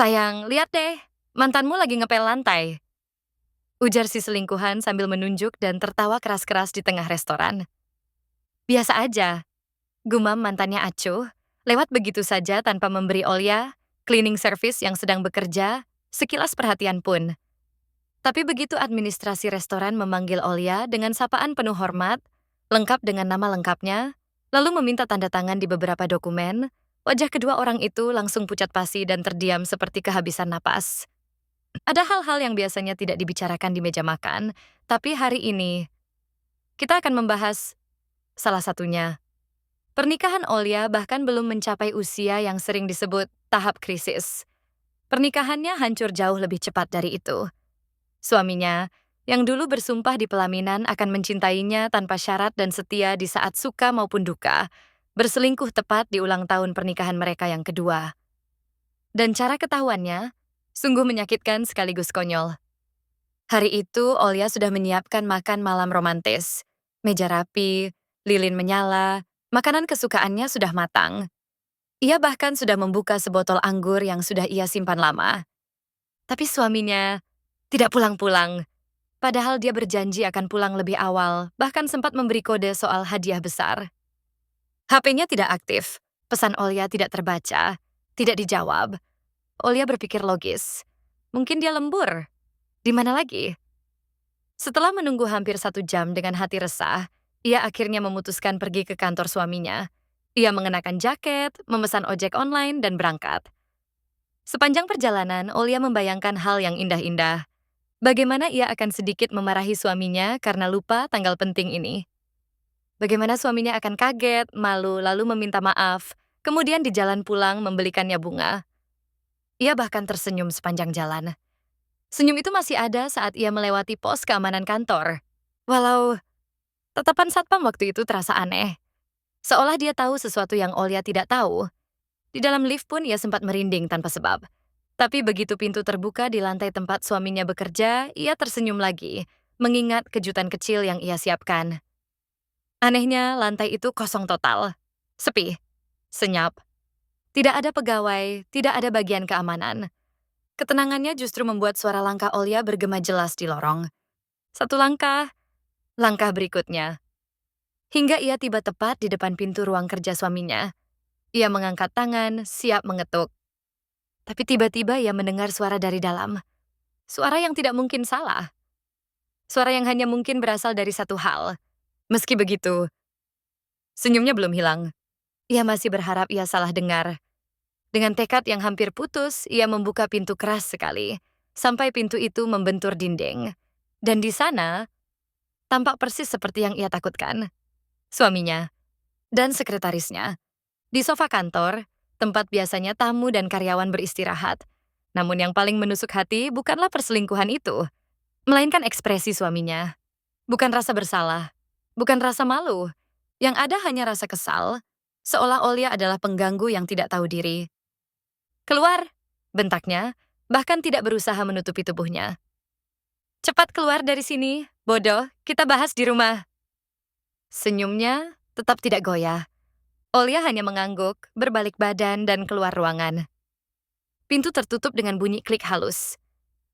Sayang, lihat deh, mantanmu lagi ngepel lantai. Ujar si selingkuhan sambil menunjuk dan tertawa keras-keras di tengah restoran. Biasa aja, gumam mantannya acuh, lewat begitu saja tanpa memberi Olya, cleaning service yang sedang bekerja, sekilas perhatian pun. Tapi begitu administrasi restoran memanggil Olya dengan sapaan penuh hormat, lengkap dengan nama lengkapnya, lalu meminta tanda tangan di beberapa dokumen, wajah kedua orang itu langsung pucat pasi dan terdiam seperti kehabisan napas. Ada hal-hal yang biasanya tidak dibicarakan di meja makan, tapi hari ini kita akan membahas salah satunya. Pernikahan Olya bahkan belum mencapai usia yang sering disebut tahap krisis. Pernikahannya hancur jauh lebih cepat dari itu. Suaminya, yang dulu bersumpah di pelaminan akan mencintainya tanpa syarat dan setia di saat suka maupun duka, berselingkuh tepat di ulang tahun pernikahan mereka yang kedua. Dan cara ketahuannya, sungguh menyakitkan sekaligus konyol. Hari itu, Olya sudah menyiapkan makan malam romantis. Meja rapi, lilin menyala, makanan kesukaannya sudah matang. Ia bahkan sudah membuka sebotol anggur yang sudah ia simpan lama. Tapi suaminya tidak pulang-pulang. Padahal dia berjanji akan pulang lebih awal, bahkan sempat memberi kode soal hadiah besar. HP-nya tidak aktif, pesan Olya tidak terbaca, tidak dijawab. Olya berpikir logis. Mungkin dia lembur. Di mana lagi? Setelah menunggu hampir 1 jam dengan hati resah, ia akhirnya memutuskan pergi ke kantor suaminya. Ia mengenakan jaket, memesan ojek online, dan berangkat. Sepanjang perjalanan, Olya membayangkan hal yang indah-indah. Bagaimana ia akan sedikit memarahi suaminya karena lupa tanggal penting ini. Bagaimana suaminya akan kaget, malu, lalu meminta maaf. Kemudian di jalan pulang membelikannya bunga. Ia bahkan tersenyum sepanjang jalan. Senyum itu masih ada saat ia melewati pos keamanan kantor. Walau tatapan satpam waktu itu terasa aneh. Seolah dia tahu sesuatu yang Olya tidak tahu. Di dalam lift pun ia sempat merinding tanpa sebab. Tapi begitu pintu terbuka di lantai tempat suaminya bekerja, ia tersenyum lagi, mengingat kejutan kecil yang ia siapkan. Anehnya, lantai itu kosong total. Sepi. Senyap. Tidak ada pegawai, tidak ada bagian keamanan. Ketenangannya justru membuat suara langkah Olya bergema jelas di lorong. Satu langkah, langkah berikutnya. Hingga ia tiba tepat di depan pintu ruang kerja suaminya. Ia mengangkat tangan, siap mengetuk. Tapi tiba-tiba ia mendengar suara dari dalam. Suara yang tidak mungkin salah. Suara yang hanya mungkin berasal dari satu hal. Meski begitu, senyumnya belum hilang. Ia masih berharap ia salah dengar. Dengan tekad yang hampir putus, ia membuka pintu keras sekali, sampai pintu itu membentur dinding. Dan di sana, tampak persis seperti yang ia takutkan. Suaminya dan sekretarisnya. Di sofa kantor, tempat biasanya tamu dan karyawan beristirahat. Namun yang paling menusuk hati bukanlah perselingkuhan itu, melainkan ekspresi suaminya. Bukan rasa bersalah, bukan rasa malu. Yang ada hanya rasa kesal, seolah Olya adalah pengganggu yang tidak tahu diri. Keluar, bentaknya, bahkan tidak berusaha menutupi tubuhnya. Cepat keluar dari sini, bodoh, kita bahas di rumah. Senyumnya tetap tidak goyah. Olya hanya mengangguk, berbalik badan, dan keluar ruangan. Pintu tertutup dengan bunyi klik halus.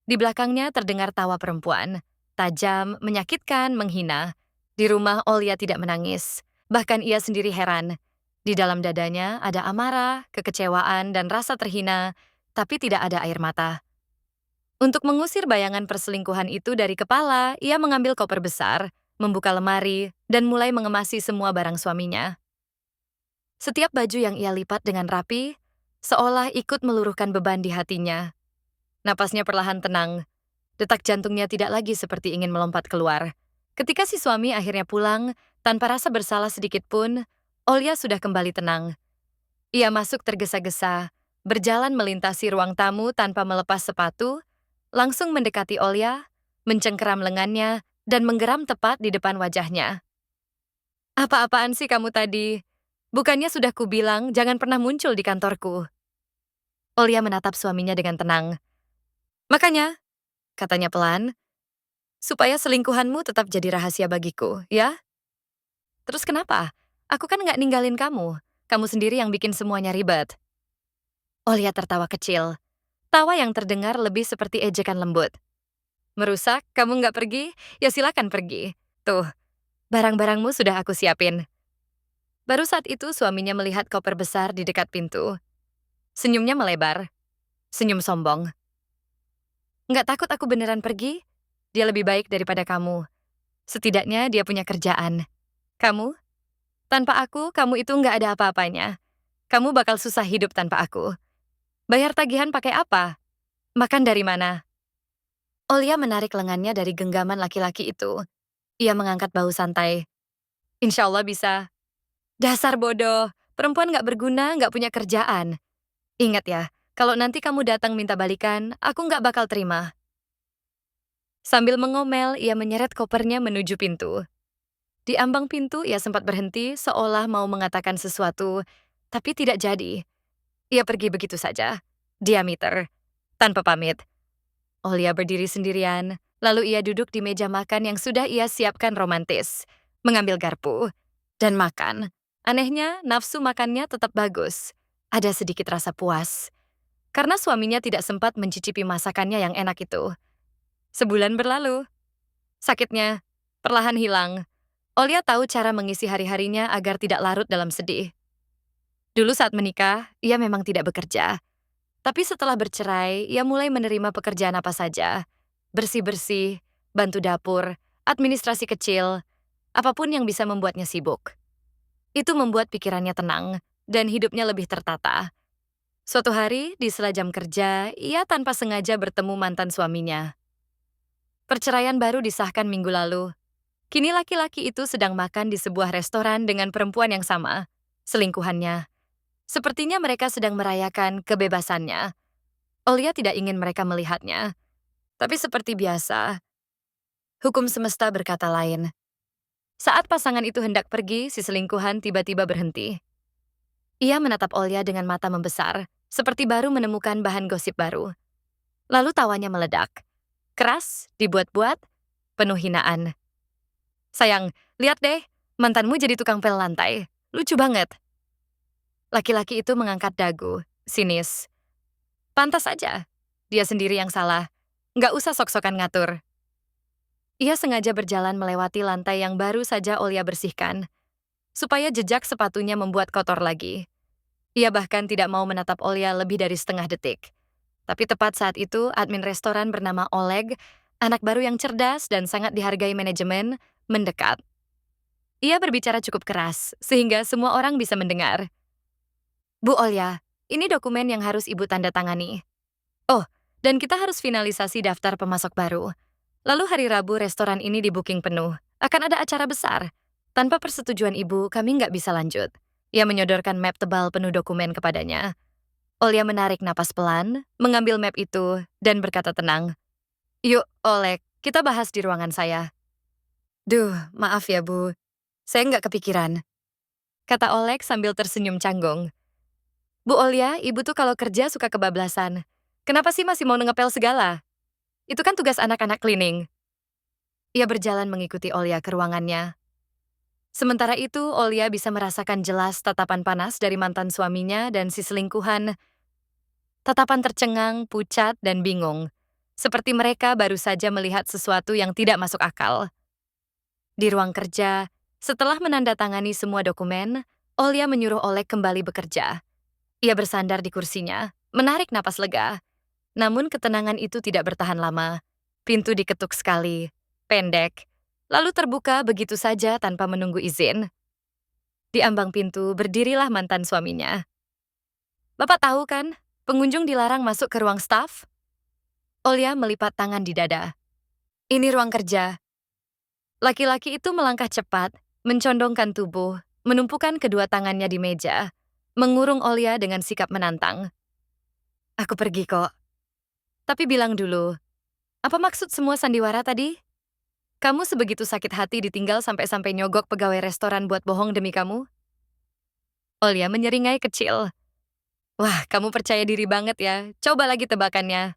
Di belakangnya terdengar tawa perempuan. Tajam, menyakitkan, menghina. Di rumah Olya tidak menangis. Bahkan ia sendiri heran. Di dalam dadanya ada amarah, kekecewaan, dan rasa terhina, tapi tidak ada air mata. Untuk mengusir bayangan perselingkuhan itu dari kepala, ia mengambil koper besar, membuka lemari, dan mulai mengemasi semua barang suaminya. Setiap baju yang ia lipat dengan rapi, seolah ikut meluruhkan beban di hatinya. Napasnya perlahan tenang. Detak jantungnya tidak lagi seperti ingin melompat keluar. Ketika si suami akhirnya pulang, tanpa rasa bersalah sedikit pun, Olya sudah kembali tenang. Ia masuk tergesa-gesa, berjalan melintasi ruang tamu tanpa melepas sepatu, langsung mendekati Olya, mencengkeram lengannya, dan menggeram tepat di depan wajahnya. Apa-apaan sih kamu tadi? Bukannya sudah kubilang jangan pernah muncul di kantorku. Olya menatap suaminya dengan tenang. Makanya, katanya pelan, supaya selingkuhanmu tetap jadi rahasia bagiku, ya? Terus kenapa? Aku kan nggak ninggalin kamu. Kamu sendiri yang bikin semuanya ribet. Olya tertawa kecil. Tawa yang terdengar lebih seperti ejekan lembut. Merusak, kamu nggak pergi? Ya silakan pergi. Tuh, barang-barangmu sudah aku siapin. Baru saat itu suaminya melihat koper besar di dekat pintu. Senyumnya melebar. Senyum sombong. Nggak takut aku beneran pergi? Dia lebih baik daripada kamu. Setidaknya dia punya kerjaan. Kamu? Tanpa aku, kamu itu nggak ada apa-apanya. Kamu bakal susah hidup tanpa aku. Bayar tagihan pakai apa? Makan dari mana? Olia menarik lengannya dari genggaman laki-laki itu. Ia mengangkat bahu santai. Insya Allah bisa. Dasar bodoh. Perempuan nggak berguna, nggak punya kerjaan. Ingat ya, kalau nanti kamu datang minta balikan, aku nggak bakal terima. Sambil mengomel, ia menyeret kopernya menuju pintu. Di ambang pintu, ia sempat berhenti seolah mau mengatakan sesuatu, tapi tidak jadi. Ia pergi begitu saja, diameter, tanpa pamit. Olia berdiri sendirian, lalu ia duduk di meja makan yang sudah ia siapkan romantis, mengambil garpu, dan makan. Anehnya, nafsu makannya tetap bagus. Ada sedikit rasa puas. Karena suaminya tidak sempat mencicipi masakannya yang enak itu. Sebulan berlalu. Sakitnya perlahan hilang. Olia tahu cara mengisi hari-harinya agar tidak larut dalam sedih. Dulu saat menikah, ia memang tidak bekerja. Tapi setelah bercerai, ia mulai menerima pekerjaan apa saja. Bersih-bersih, bantu dapur, administrasi kecil, apapun yang bisa membuatnya sibuk. Itu membuat pikirannya tenang, dan hidupnya lebih tertata. Suatu hari, di sela jam kerja, ia tanpa sengaja bertemu mantan suaminya. Perceraian baru disahkan minggu lalu. Kini laki-laki itu sedang makan di sebuah restoran dengan perempuan yang sama, selingkuhannya. Sepertinya mereka sedang merayakan kebebasannya. Olia tidak ingin mereka melihatnya. Tapi seperti biasa, hukum semesta berkata lain. Saat pasangan itu hendak pergi, si selingkuhan tiba-tiba berhenti. Ia menatap Olia dengan mata membesar, seperti baru menemukan bahan gosip baru. Lalu tawanya meledak. Keras, dibuat-buat, penuh hinaan. Sayang, lihat deh, mantanmu jadi tukang pel lantai. Lucu banget. Laki-laki itu mengangkat dagu, sinis. Pantas aja, dia sendiri yang salah. Nggak usah sok-sokan ngatur. Ia sengaja berjalan melewati lantai yang baru saja Olia bersihkan, supaya jejak sepatunya membuat kotor lagi. Ia bahkan tidak mau menatap Olia lebih dari setengah detik. Tapi tepat saat itu, admin restoran bernama Oleg, anak baru yang cerdas dan sangat dihargai manajemen, mendekat. Ia berbicara cukup keras, sehingga semua orang bisa mendengar. Bu Olia, ini dokumen yang harus Ibu tanda tangani. Oh, dan kita harus finalisasi daftar pemasok baru. Lalu hari Rabu restoran ini di-booking penuh. Akan ada acara besar. Tanpa persetujuan Ibu, kami nggak bisa lanjut. Ia menyodorkan map tebal penuh dokumen kepadanya. Olia menarik napas pelan, mengambil map itu, dan berkata tenang. Yuk, Oleg, kita bahas di ruangan saya. Duh, maaf ya Bu. Saya nggak kepikiran. Kata Oleg sambil tersenyum canggung. Bu Olia, Ibu tuh kalau kerja suka kebablasan. Kenapa sih masih mau ngepel segala? Itu kan tugas anak-anak cleaning. Ia berjalan mengikuti Olia ke ruangannya. Sementara itu, Olia bisa merasakan jelas tatapan panas dari mantan suaminya dan si selingkuhan. Tatapan tercengang, pucat, dan bingung. Seperti mereka baru saja melihat sesuatu yang tidak masuk akal. Di ruang kerja, setelah menandatangani semua dokumen, Olia menyuruh Oleg kembali bekerja. Ia bersandar di kursinya, menarik napas lega. Namun ketenangan itu tidak bertahan lama. Pintu diketuk sekali, pendek, lalu terbuka begitu saja tanpa menunggu izin. Di ambang pintu berdirilah mantan suaminya. Bapak tahu kan, pengunjung dilarang masuk ke ruang staf? Olia melipat tangan di dada. Ini ruang kerja. Laki-laki itu melangkah cepat, mencondongkan tubuh, menumpukan kedua tangannya di meja, mengurung Olia dengan sikap menantang. Aku pergi kok. Tapi bilang dulu, apa maksud semua sandiwara tadi? Kamu sebegitu sakit hati ditinggal sampai-sampai nyogok pegawai restoran buat bohong demi kamu? Olia menyeringai kecil. Wah, kamu percaya diri banget ya. Coba lagi tebakannya.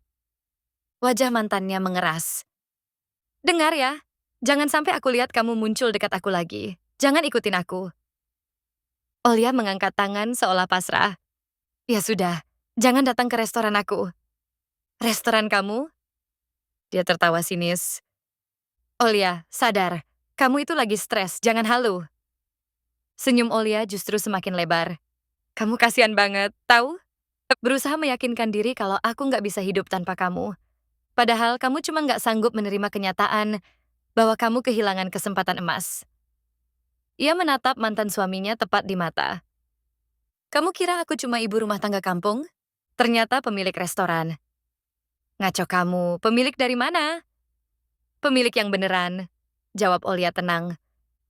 Wajah mantannya mengeras. Dengar ya, jangan sampai aku lihat kamu muncul dekat aku lagi. Jangan ikutin aku. Olia mengangkat tangan seolah pasrah. Ya sudah, jangan datang ke restoran aku. Restoran kamu? Dia tertawa sinis. Olia, sadar. Kamu itu lagi stres, jangan halu. Senyum Olia justru semakin lebar. Kamu kasihan banget, tahu? Berusaha meyakinkan diri kalau aku nggak bisa hidup tanpa kamu. Padahal kamu cuma nggak sanggup menerima kenyataan bahwa kamu kehilangan kesempatan emas. Ia menatap mantan suaminya tepat di mata. Kamu kira aku cuma ibu rumah tangga kampung? Ternyata pemilik restoran. Ngaco kamu, pemilik dari mana? Pemilik yang beneran. Jawab Olia tenang.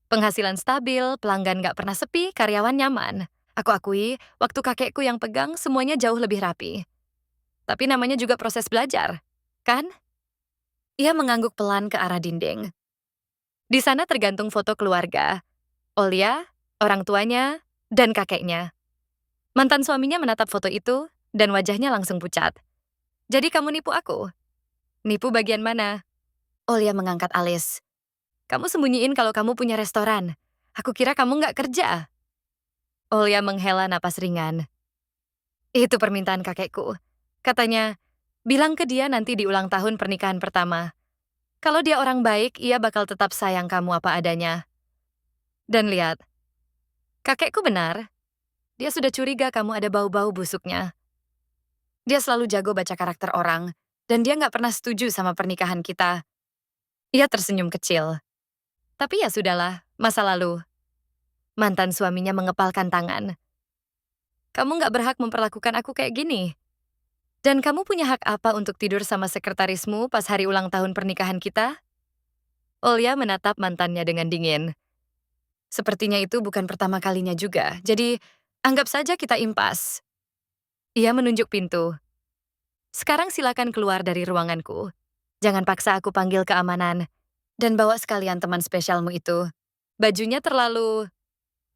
Penghasilan stabil, pelanggan nggak pernah sepi, karyawan nyaman. Aku akui, waktu kakekku yang pegang, semuanya jauh lebih rapi. Tapi namanya juga proses belajar, kan? Ia mengangguk pelan ke arah dinding. Di sana tergantung foto keluarga. Olia, orang tuanya, dan kakeknya. Mantan suaminya menatap foto itu, dan wajahnya langsung pucat. Jadi kamu nipu aku? Nipu bagian mana? Olia mengangkat alis. Kamu sembunyiin kalau kamu punya restoran. Aku kira kamu nggak kerja. Olia menghela napas ringan. Itu permintaan kakekku. Katanya, bilang ke dia nanti di ulang tahun pernikahan pertama. Kalau dia orang baik, ia bakal tetap sayang kamu apa adanya. Dan lihat, kakekku benar. Dia sudah curiga kamu ada bau-bau busuknya. Dia selalu jago baca karakter orang, dan dia nggak pernah setuju sama pernikahan kita. Ia tersenyum kecil. Tapi ya sudahlah, masa lalu. Mantan suaminya mengepalkan tangan. Kamu nggak berhak memperlakukan aku kayak gini. Dan kamu punya hak apa untuk tidur sama sekretarismu pas hari ulang tahun pernikahan kita? Olia menatap mantannya dengan dingin. Sepertinya itu bukan pertama kalinya juga, jadi anggap saja kita impas. Ia menunjuk pintu. Sekarang silakan keluar dari ruanganku. Jangan paksa aku panggil keamanan. Dan bawa sekalian teman spesialmu itu. Bajunya terlalu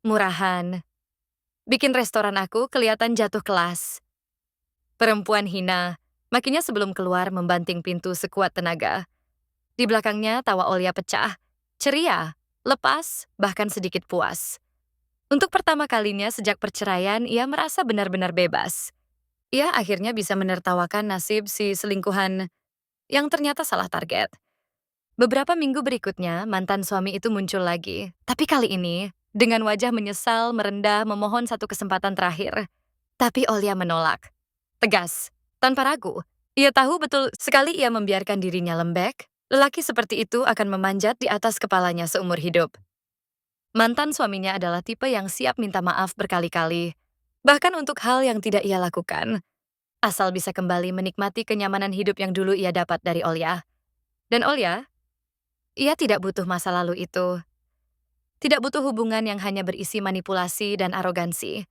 murahan. Bikin restoran aku kelihatan jatuh kelas. Perempuan hina, makinya sebelum keluar membanting pintu sekuat tenaga. Di belakangnya tawa Olia pecah, ceria, lepas, bahkan sedikit puas. Untuk pertama kalinya sejak perceraian, ia merasa benar-benar bebas. Ia akhirnya bisa menertawakan nasib si selingkuhan yang ternyata salah target. Beberapa minggu berikutnya, mantan suami itu muncul lagi. Tapi kali ini, dengan wajah menyesal, merendah, memohon satu kesempatan terakhir. Tapi Olia menolak. Tegas, tanpa ragu. Ia tahu betul sekali ia membiarkan dirinya lembek, lelaki seperti itu akan memanjat di atas kepalanya seumur hidup. Mantan suaminya adalah tipe yang siap minta maaf berkali-kali, bahkan untuk hal yang tidak ia lakukan, asal bisa kembali menikmati kenyamanan hidup yang dulu ia dapat dari Olia. Dan Olia, ia tidak butuh masa lalu itu. Tidak butuh hubungan yang hanya berisi manipulasi dan arogansi.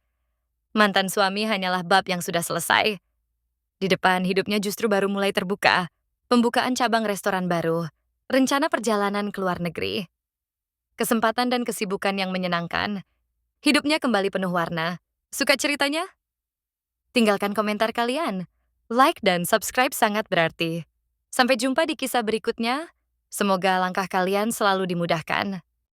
Mantan suami hanyalah bab yang sudah selesai. Di depan hidupnya justru baru mulai terbuka. Pembukaan cabang restoran baru, rencana perjalanan ke luar negeri, kesempatan dan kesibukan yang menyenangkan. Hidupnya kembali penuh warna. Suka ceritanya? Tinggalkan komentar kalian. Like dan subscribe sangat berarti. Sampai jumpa di kisah berikutnya. Semoga langkah kalian selalu dimudahkan.